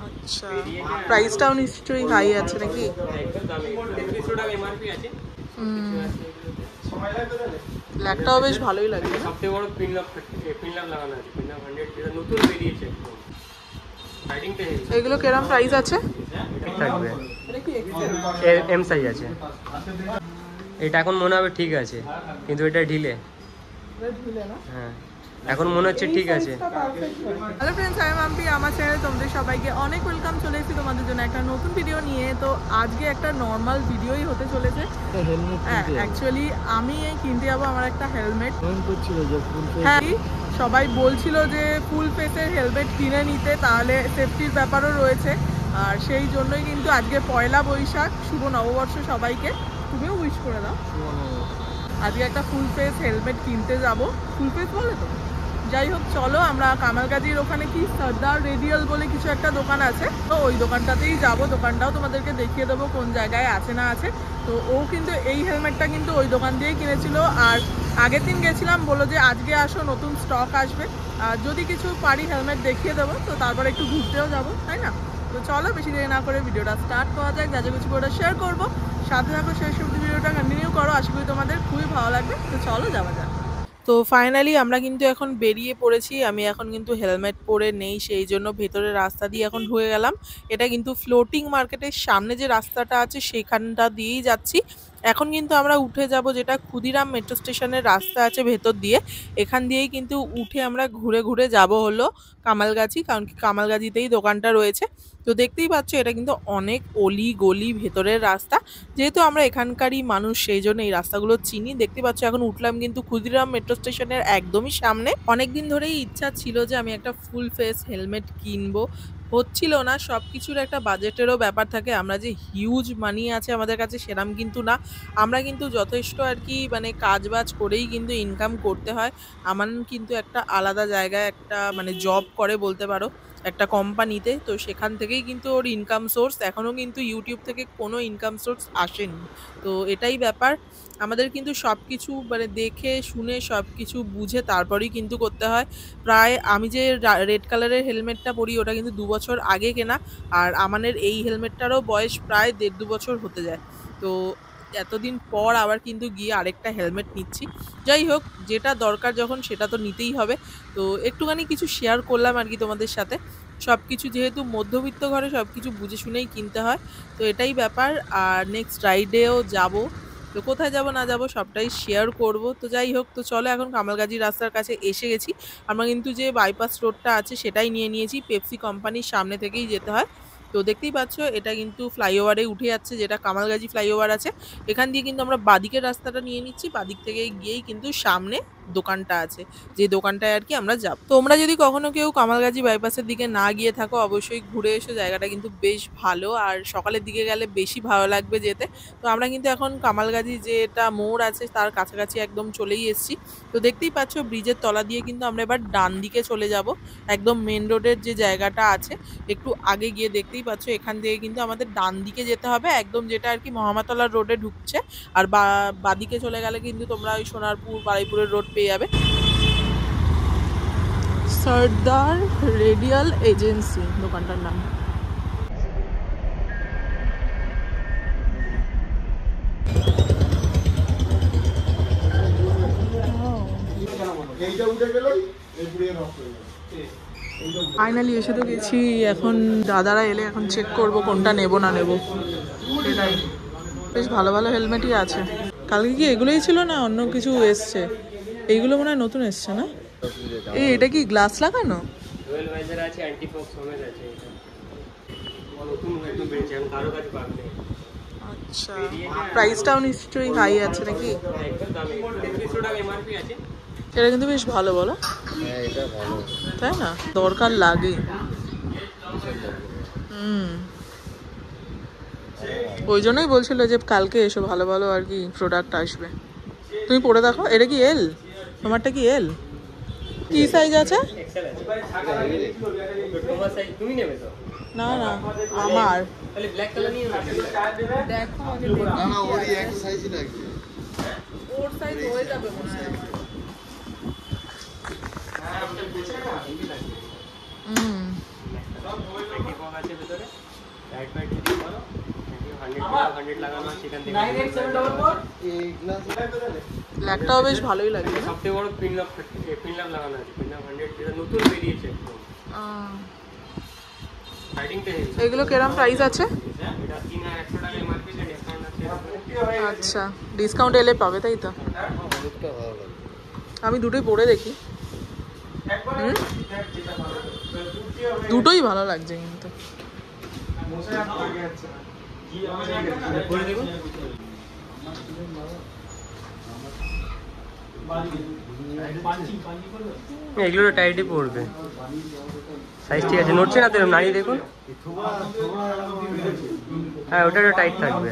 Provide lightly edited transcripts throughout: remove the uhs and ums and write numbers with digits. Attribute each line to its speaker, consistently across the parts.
Speaker 1: আচ্ছা, প্রাইসটাও নিশ্চয়ই হাই আছে নাকি? ব্ল্যাকটাও বেশ ভালোই লাগছে। সবথেকে বড় পিন লক লাগানো আছে, পিন লক 100 এটা নতুন বেরিয়েছে। এগুলো কিরকম প্রাইস আছে?
Speaker 2: ঠিক থাকবে, এম সাইজ আছে। এটা এখন মনে হবে ঠিক আছে, কিন্তু এটা ঢিলে। হ্যাঁ, এখন মনে হচ্ছে ঠিক আছে।
Speaker 1: হ্যালো ফ্রেন্ডস, আমি মাম্পি, আমার চ্যানেলে তোমাদের সবাইকে অনেক ওয়েলকাম। চলে এসেছি তোমাদের জন্য একটা নতুন ভিডিও নিয়ে। তো আজকে একটা নর্মাল ভিডিওই হতে চলেছে। হ্যাঁ, অ্যাকচুয়ালি আমি এই কিনতে যাবো আমার একটা হেলমেট। হ্যাঁ, সবাই বলছিল যে ফুল ফেসের হেলমেট কিনে নিতে, তাহলে সেফটির ব্যাপারও রয়েছে। আর সেই জন্যই কিন্তু আজকে পয়লা বৈশাখ, শুভ নববর্ষ সবাইকে। তুমিও উইশ করে দাও। আজকে একটা ফুল ফেস হেলমেট কিনতে যাব। ফুল ফেস বলে তো, যাই হোক চলো আমরা কামালগাজির ওখানে কি সর্দার রেডিয়াল বলে কিছু একটা দোকান আছে, তো ওই দোকানটাতেই যাব। দোকানটাও তোমাদেরকে দেখিয়ে দেবো কোন জায়গায় আছে না আছে। তো ও কিন্তু এই হেলমেটটা কিন্তু ওই দোকান দিয়েই কিনেছিল। আর আগের দিন গেছিলাম, বললো যে আজকে আসো, নতুন স্টক আসবে, আর যদি কিছু পারি হেলমেট দেখিয়ে দেবো। তো তারপরে একটু ঘুরতেও যাবো, তাই না? তো চলো বেশি দেরি না করে ভিডিওটা স্টার্ট করা যাক। যা যা কিছু করে শেয়ার করবো, সাথে থাকো, শেষ অবধি ভিডিওটা কন্টিনিউ করো। আশা করি তোমাদের খুবই ভালো লাগবে। তো চলো যাওয়া যাক। তো ফাইনালি আমরা কিন্তু এখন বেরিয়ে পড়েছি। আমি এখন কিন্তু হেলমেট পরে নেই, সেই জন্য ভেতরের রাস্তা দিয়ে এখন ঢুকে গেলাম। এটা কিন্তু ফ্লোটিং মার্কেটের সামনে যে রাস্তাটা আছে সেখানটা দিয়েই যাচ্ছি। এখন কিন্তু আমরা উঠে যাব, যেটা ক্ষুদিরাম মেট্রো স্টেশনের রাস্তা আছে ভেতর দিয়ে, এখান দিয়েই কিন্তু উঠে আমরা ঘুরে ঘুরে যাব হলো কামালগাছি, কারণ কি কামালগাছিতেই দোকানটা রয়েছে। তো দেখতেই পাচ্ছ এটা কিন্তু অনেক অলি গলি ভেতরের রাস্তা। যেহেতু আমরা এখানকারই মানুষ, সেই জন্য এই রাস্তাগুলো চিনি। দেখতে পাচ্ছ এখন উঠলাম কিন্তু ক্ষুদিরাম মেট্রো স্টেশনের একদমই সামনে। অনেকদিন ধরেই ইচ্ছা ছিল যে আমি একটা ফুল ফেস হেলমেট কিনবো, হচ্ছিল না। সবকিছুর একটা বাজেটেরও ব্যাপার থাকে। আমরা যে হিউজ মানি আছে আমাদের কাছে সেরকম কিন্তু না। আমরা কিন্তু যথেষ্ট আর কি মানে কাজ বাজ করেই কিন্তু ইনকাম করতে হয়। আমার কিন্তু একটা আলাদা জায়গায় একটা মানে জব করে বলতে পারো, একটা কোম্পানিতে। তো সেখান থেকেই কিন্তু ওর ইনকাম সোর্স। এখনও কিন্তু ইউটিউব থেকে কোনো ইনকাম সোর্স আসেনি। তো এটাই ব্যাপার, আমাদের কিন্তু সব কিছু মানে দেখে শুনে সব কিছু বুঝে তারপরেই কিন্তু করতে হয়। প্রায় আমি যে রেড কালারের হেলমেটটা পরি ওটা কিন্তু 2 বছর আগে কেনা। আর আমাদের এই হেলমেটটারও বয়স প্রায় 1.5-2 বছর হতে যায়। তো এতদিন পর আবার কিন্তু গিয়ে আরেকটা হেলমেট নিচ্ছি। যাই হোক, যেটা দরকার যখন সেটা তো নিতেই হবে। তো একটুখানি কিছু শেয়ার করলাম আর কি তোমাদের সাথে। সব কিছু যেহেতু মধ্যবিত্ত ঘরে সব কিছু বুঝে শুনেই কিনতে হয়। তো এটাই ব্যাপার। আর নেক্সট রাইডেও যাব, তো কোথায় যাব না যাব সবটাই শেয়ার করব। তো যাই হোক, তো চলো এখন কামালগাজি রাস্তার কাছে এসে গেছি। আমরা কিন্তু যে বাইপাস রোডটা আছে সেটাই নিয়ে নিয়েছি, পেপসি কোম্পানির সামনে থেকেই যেতে হয়। তো দেখতেই পাচ্ছ এটা কিন্তু ফ্লাইওভারে উঠে যাচ্ছে, যেটা কামালগাজি ফ্লাইওভার আছে। এখান দিয়ে কিন্তু আমরা বাদিকের রাস্তাটা নিয়ে নিচ্ছি। বাদিক থেকে গিয়েই কিন্তু সামনে দোকানটা আছে, যে দোকানটায় আর কি আমরা যাব। তোমরা যদি কখনো কেউ কামালগাজি বাইপাসের দিকে না গিয়ে থাকো, অবশ্যই ঘুরে এসো। জায়গাটা কিন্তু বেশ ভালো, আর সকালের দিকে গেলে বেশি ভালো লাগবে যেতে। তো আমরা কিন্তু এখন কামালগাজি যেটা মোড় আছে তার কাছাকাছি একদম চলেই এসেছি। তো দেখতেই পাচ্ছ ব্রিজের তলা দিয়ে কিন্তু আমরা এবার ডান দিকে চলে যাব, একদম মেন রোডের যে জায়গাটা আছে একটু আগে গিয়ে। দেখতেই পাচ্ছ এখান থেকে কিন্তু আমাদের ডান দিকে যেতে হবে, একদম যেটা আর কি মহামাতলা রোডে ঢুকছে। আর বাদিকে চলে গেলে কিন্তু তোমরা ওই সোনারপুর বারুইপুরের রোড পেয়ে যাবে। সর্দার রেডিয়াল এজেন্সি দোকানটার নাম। ফাইনালি এসে তো গেছি। এখন দাদারা এলে এখন চেক করব কোনটা নেব না নেব। সেটাই, বেশ ভালো ভালো হেলমেটই আছে। কালকে কি এগুলোই ছিল না অন্য কিছু এসছে? এইগুলো মনে হয় নতুন এসছে না? এটা কি গ্লাস লাগানো? আচ্ছা, প্রাইসটাও নিশ্চয়ই হাই আছে নাকি? এটা কিন্তু বেশ ভালো, বলো? তাই না, দরকার লাগে। ওই জন্যই বলছিল যে কালকে এসো, ভালো ভালো আর কি প্রোডাক্ট আসবে। তুমি পরে দেখো। এটা কি এল? তোমারটা কি এল? কি সাইজ আছে? না না, আমার দেখো ওর সাইজ হয়ে যাবে মনে হয়।
Speaker 2: আছে ভিতরে রাইট বাইট যদি করো 100 লাগানো আছে সেখান থেকে 9874
Speaker 1: ব্ল্যাকটাও বেশ ভালোই লাগে।
Speaker 2: সবথেকে বড় পিন লক লাগানো আছে, পিন লক 100 যেটা নতুন বেরিয়েছে একদম। রাইডিংটা
Speaker 1: এগুলো কিরকম প্রাইস আছে?
Speaker 2: এটা 3100 টাকা এমআরপি তে ডিসকাউন্ট আছে।
Speaker 1: আচ্ছা, ডিসকাউন্ট এলে পাবে তাই তো? আমি দুটোই পরে দেখি। দুটোই ভালো লাগছে কিন্তু।
Speaker 2: এগুলো টাইটই পড়বে, সাইজ ঠিক আছে, নড়ছে না তো, নাড়িয়ে দেখুন। হ্যাঁ ওটা টাইট থাকবে,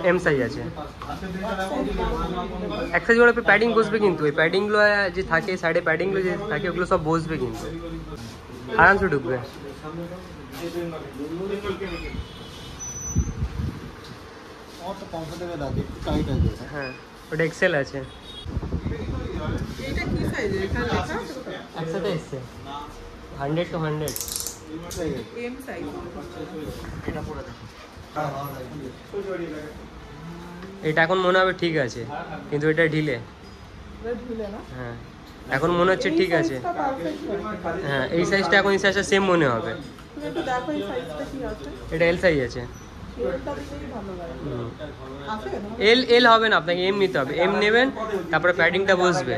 Speaker 2: এম সাইজ আছে। এক সাইজ ওর প্যাডিং বসবে কিন্তু, ওই প্যাডিংগুলো যে থাকে সাইডে, প্যাডিংগুলো যে থাকে ওগুলো সব বসবে কিন্তু, আরামসে ঢুকবে। হ্যাঁ ওটা এক্সেল আছে। একসাথে এসছে 100 to 100
Speaker 1: এম সাইজ।
Speaker 2: এটা এখন মনে হবে ঠিক আছে, কিন্তু এটা ঢিলে। হ্যাঁ এখন মনে হচ্ছে ঠিক আছে। হ্যাঁ এই সাইজটা এখন এই সাইজটা সেম মনে হবে। এটা এল সাইজ আছে। এল হবে না, আপনাকে এম নিতে হবে। এম নেবেন, তারপরে প্যাডিংটা বসবে।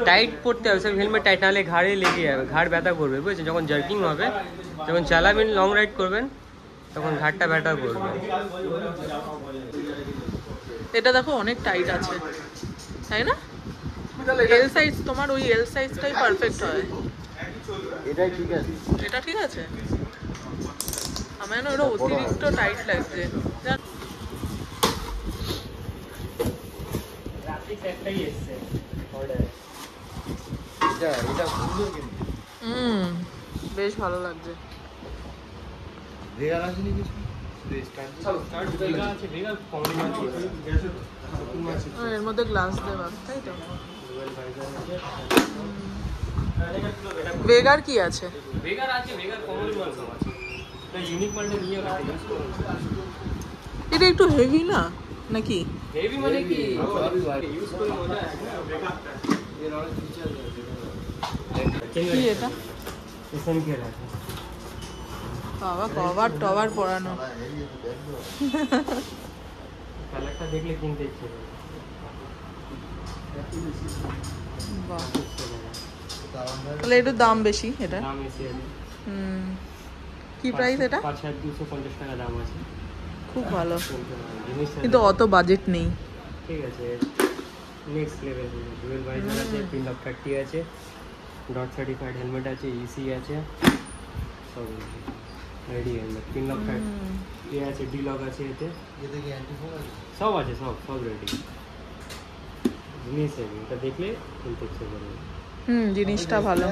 Speaker 2: টাইট পড়তে হবে, সব হেলমেট টাইট, নাহলে ঘাড়ে লেগে যাবে, ঘাড় ব্যথা করবে বুঝেছেন। যখন জার্কিং হবে, যখন চালাবেন, লং রাইড করবেন, তখন ঘাড়টা ব্যথা করবে।
Speaker 1: এটা দেখো অনেক টাইট আছে, তাই না? এল সাইজ, তোমার ওই এল সাইজটাই পারফেক্ট হয়।
Speaker 2: এটাই ঠিক আছে,
Speaker 1: এটা ঠিক আছে। আমার না ওটা অতিরিক্ত টাইট লাগছে। বেশ ভালো লাগছে। এর মধ্যে গ্লাস দেওয়া, তাই তো? ভেগার কি আছে?
Speaker 2: ভেগার আছে, ভেগার কমন মাল সব আছে। এটা ইউনিক মালটা নিয়ে রাখতে ইউজ করুন।
Speaker 1: এটা একটু হেভি না নাকি?
Speaker 2: হেভি মানে কি ইউজ করে মজা আছে। এর অনেক ফিচার আছে।
Speaker 1: কি এটা?
Speaker 2: এসএনকে আছে।
Speaker 1: বাবা কভার টভার পরানো।
Speaker 2: কালারটা দেখলে কিনতে ইচ্ছে করে।
Speaker 1: বাহ, তাহলে একটু দাম বেশি এটা।
Speaker 2: দাম বেশি আছে।
Speaker 1: কি প্রাইস এটা?
Speaker 2: 5250 টাকা দাম আছে।
Speaker 1: খুব ভালো, কিন্তু অত বাজেট নেই।
Speaker 2: ঠিক আছে, নেক্সট লেভেল। ডুয়েল ভাইজার আছে, পিন লক 30 আছে, ডট সার্টিফাইড হেলমেট আছে, ইসি আছে, সব রেডি হেলমেট। পিন লক 30 আছে, ডি লক আছে, এতে সব আছে, সব রেডি জিনিস। এটা দেখলে কিনতে ইচ্ছে করবে।
Speaker 1: জিনিসটা ভালো।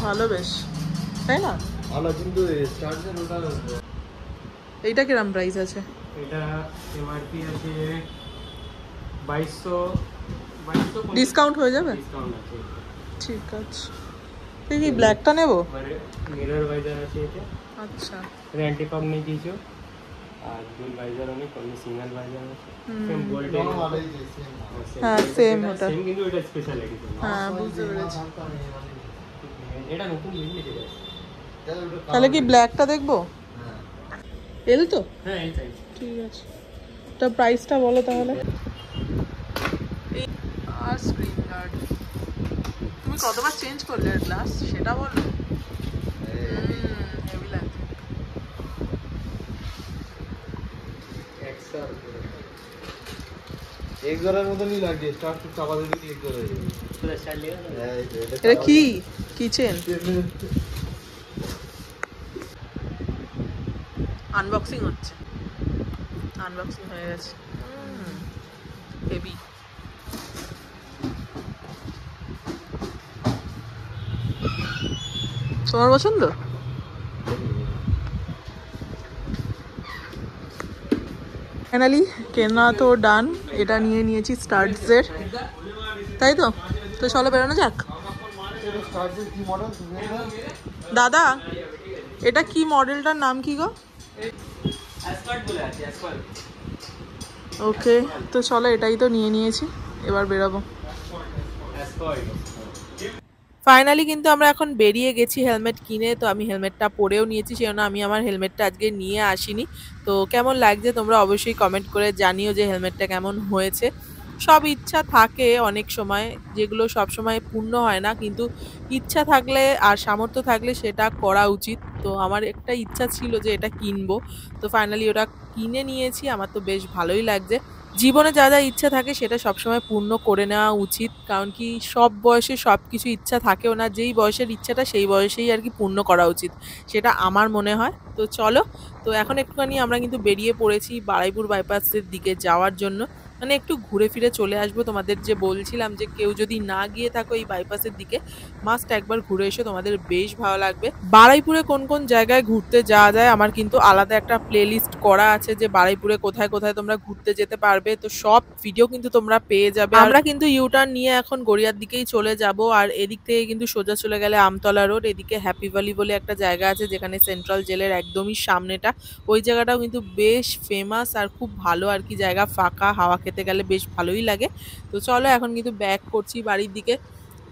Speaker 1: ভালো বেশ, তাই না?
Speaker 3: ভালো, কিন্তু
Speaker 1: এইটা কিরম প্রাইস আছে?
Speaker 2: এটা এমআরপি আছে 2200।
Speaker 1: ডিসকাউন্ট হয়ে যাবে?
Speaker 2: ডিসকাউন্ট আছে।
Speaker 1: ঠিক আছে, তুই কি ব্ল্যাকটা নেব?
Speaker 2: মানে মিরর ভাইজার আছে এতে।
Speaker 1: আচ্ছা,
Speaker 2: এটা অ্যান্টি ফগ নেই কিছু, আর ডুয়াল ভাইজার অনেক, অন্য সিঙ্গেল ভাইজার আছে। Same gold.
Speaker 1: হ্যাঁ সেম ওটা।
Speaker 2: সেম, কিন্তু এটা স্পেশাল এডিশন।
Speaker 1: হ্যাঁ বুঝতে পেরেছি।
Speaker 2: এটা নতুন বেরিয়েছে।
Speaker 1: তাহলে কি ব্ল্যাকটা দেখবো? এল তো?
Speaker 2: হ্যাঁ এই সাইজ।
Speaker 1: ঠিক আছে, তো প্রাইসটা বলো তাহলে। আর স্ক্রিন গার্ড তুমি কতবার চেঞ্জ করলে গ্লাস সেটা বলো। হেভি লাগছে।
Speaker 3: এক জোড়ার মতনই লাগছে, স্টার্ট টু চাপা দিলে ক্লিক করে দেবে।
Speaker 2: পুরো স্টাইল লিয়া না।
Speaker 1: এটা কি কিচেন আনবক্সিং হচ্ছে। আনবক্সিং হয়ে গেছে। হেভি। তোমার পছন্দ? ফাইনালি কেনা তো ডান, এটা নিয়ে নিয়েছি স্টার্টসের, তাই তো। তো চলো বেরোনো যাক। দাদা এটা কি মডেলটার নাম কি গো? ওকে, তো চলো এটাই তো নিয়ে নিয়েছি, এবার বেরোবো। ফাইনালি কিন্তু আমরা এখন বেরিয়ে গেছি হেলমেট কিনে। তো আমি হেলমেটটা পরেও নিয়েছি, সেজন্য আমি আমার হেলমেটটা আজকে নিয়ে আসিনি। তো কেমন লাগছে তোমরা অবশ্যই কমেন্ট করে জানিও যে হেলমেটটা কেমন হয়েছে। সব ইচ্ছা থাকে অনেক সময়, যেগুলো সব সময় পূর্ণ হয় না, কিন্তু ইচ্ছা থাকলে আর সামর্থ্য থাকলে সেটা করা উচিত। তো আমার একটা ইচ্ছা ছিল যে এটা কিনবো, তো ফাইনালি ওটা কিনে নিয়েছি। আমার তো বেশ ভালোই লাগছে। জীবনে যা যা ইচ্ছা থাকে সেটা সবসময় পূর্ণ করে নেওয়া উচিত, কারণ কি সব বয়সে সব কিছু ইচ্ছা থাকেও না। যেই বয়সের ইচ্ছাটা সেই বয়সেই আর কি পূর্ণ করা উচিত, সেটা আমার মনে হয়। তো চলো, তো এখন একটুখানি আমরা কিন্তু বেরিয়ে পড়েছি বারুইপুর বাইপাসের দিকে যাওয়ার জন্য, মানে একটু ঘুরে ফিরে চলে আসবো। তোমাদের যে বলছিলাম যে কেউ যদি না গিয়ে থাকো এই বাইপাসের দিকে, মাস্ট একবার ঘুরে এসো, তোমাদের বেশ ভালো লাগবে। বারুইপুরে কোন কোন জায়গায় ঘুরতে যাওয়া যায় আমার কিন্তু আলাদা একটা প্লেলিস্ট করা আছে, যে বারুইপুরে কোথায় কোথায় তোমরা ঘুরতে যেতে পারবে। তো সব ভিডিও কিন্তু তোমরা পেয়ে যাবে। আমরা কিন্তু ইউটার্ন নিয়ে এখন গড়িয়ার দিকেই চলে যাব, আর এদিক থেকে কিন্তু সোজা চলে গেলে আমতলা রোড। এদিকে হ্যাপি ভ্যালি বলে একটা জায়গা আছে, যেখানে সেন্ট্রাল জেলের একদমই সামনেটা। ওই জায়গাটাও কিন্তু বেশ ফেমাস আর খুব ভালো আর কি জায়গা, ফাঁকা, হাওয়া খেতে গেলে বেশ ভালোই লাগে। তো চলো এখন কিন্তু ব্যাক করছি বাড়ির দিকে।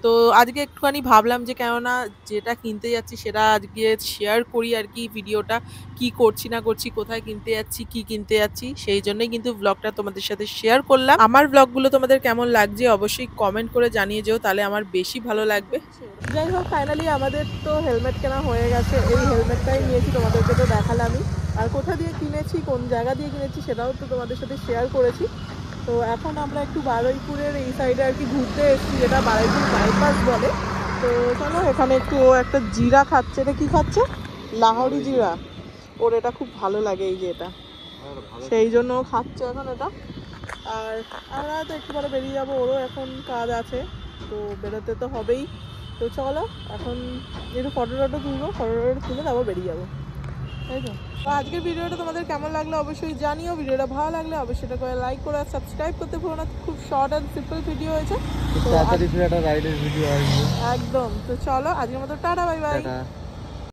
Speaker 1: তো আজকে একটুখানি ভাবলাম যে কেননা যেটা কিনতে যাচ্ছি সেটা আজকে শেয়ার করি আর কি, ভিডিওটা কি করছি না করছি, কোথায় কিনতে যাচ্ছি, কি কিনতে যাচ্ছি, সেই জন্যই কিন্তু ব্লগটা তোমাদের সাথে শেয়ার করলাম। আমার ব্লগগুলো তোমাদের কেমন লাগছে অবশ্যই কমেন্ট করে জানিয়ে যেও, তাহলে আমার বেশি ভালো লাগবে। যাই হোক, ফাইনালি আমাদের তো হেলমেট কেনা হয়ে গেছে। এই হেলমেটটাই নিয়েছি, তোমাদেরকে তো দেখালামই। আর কোথা দিয়ে কিনেছি, কোন জায়গা দিয়ে কিনেছি সেটাও তো তোমাদের সাথে শেয়ার করেছি। তো এখন আমরা একটু বারুইপুরের এই সাইডে আর কি ঘুরতে এসেছি, যেটা বারুইপুর বাইপাস বলে। তো চলো, এখানে একটু ও একটা জিরা খাচ্ছে। এটা কি খাচ্ছে? লাহোরি জিরা। ওর এটা খুব ভালো লাগে, এই যে এটা, সেই জন্য ও খাচ্ছে এখন এটা। আর আমরা তো একটু পরে বেরিয়ে যাবো, ওরও এখন কাজ আছে, তো বেরোতে তো হবেই। তো চলো এখন একটু ফটো তুলবো, ফটো তুলে তারপর বেরিয়ে যাবো, তাই তো। আজকের ভিডিওটা তোমাদের কেমন লাগলো অবশ্যই জানিও। ভিডিওটা ভালো লাগলে অবশ্যই এটা করে লাইক করে সাবস্ক্রাইব করতে ভুলো না। খুব শর্ট অ্যান্ড সিম্পল ভিডিও হয়েছে,
Speaker 3: তাড়াতাড়ি একটা রাইডের ভিডিও আসবে
Speaker 1: একদম। তো চলো আজকের মতো টাটা, বাই বাই।
Speaker 3: টাটা।